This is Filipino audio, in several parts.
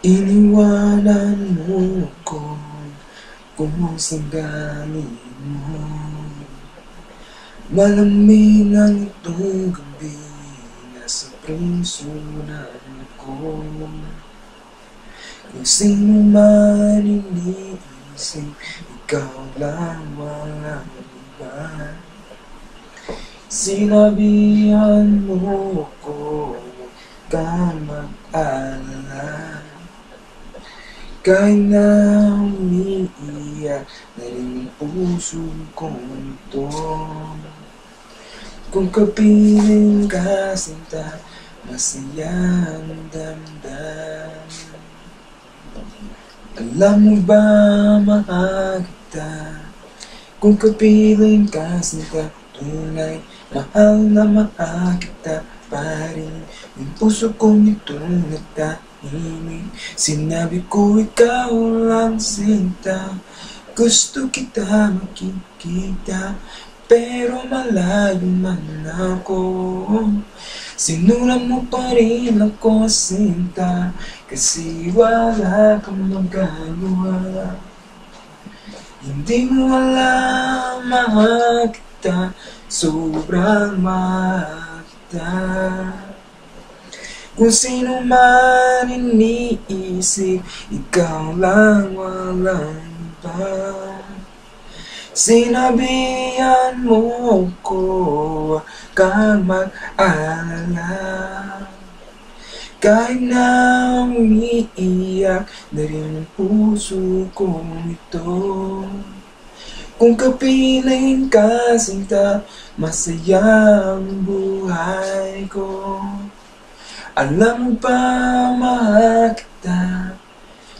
Iniwanan mo ko kung saan galing mo. Malamig ang itong gabi, nasa prisunan ko. Kung sino man iniisip, ikaw lang walang iba. Sinabihan mo ko, huwag kang mag-alala. Kahit na umiiyak na rin ang puso kong ito. Kung kapiling ka sinta, masaya ang damdam. Alam mo ba, mahal kita? Kung kapiling ka sinta, tunay, mahal na mahal kita pa rin. Yung puso kong itong natahimik, sinabi ko ikaw lang sinta. Gusto kita makikita, pero malayo man ako. Sinulan mo pa rin ako sinta, kasi wala kang magagawa. Hindi mo alam, mahal kita, sobrang mahal kita. Kung sino man iniisip, ikaw lang walang iba. Sinabihan mo ko, huwag kang mag-alala. Kahit na umiiyak na rin ang puso kong ito. Kung kapiling ka sinta, masaya ang buhay ko. Alam mo ba, mahal kita?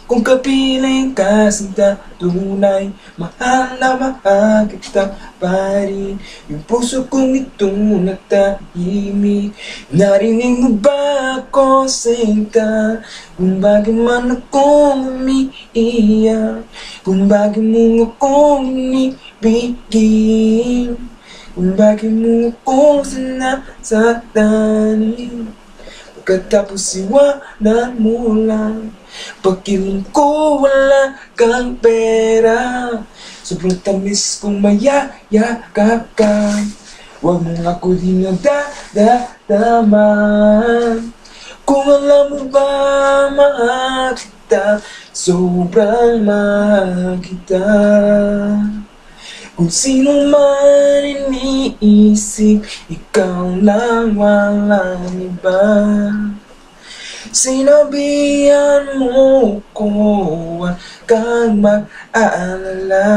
Kung kapiling ka sinta, tunay, mahal na mahal kita pa rin. Yung puso kong itong natahimik, narinig mo ba ako sinta? Kung bakit man akong umiiyak, kung bakit mo akong inibigin, kung bakit mo akong sinasaktan. Pagkatapos iwanan mo lang, pagkiling ko wala kang pera. Sobrang tamis kong mayayakap ka, huwag mong ako dinadadaman. Kung alam mo ba, mahal kita, sobrang mahal kita. Kung sino man iniisip, ikaw lang walang iba. Sinabihan mo ko, huwag kang mag-aalala.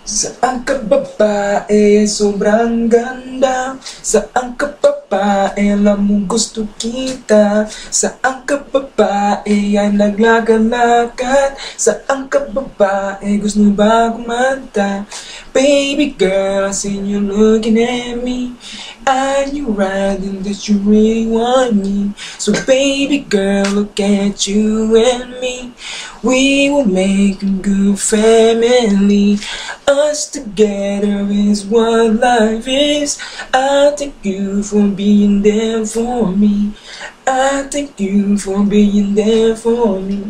Saan ka babae, sobrang ganda? Saan ka babae, alam mo gusto kita? Saan ka babae, ay naglagalakad? Saan ka babae, gusto mo ba kumanta? Baby girl, I see you looking at me, and you riding that you really want me. So baby girl, look at you and me, we will make a good family. Us together is what life is. I thank you for being there for me. I thank you for being there for me.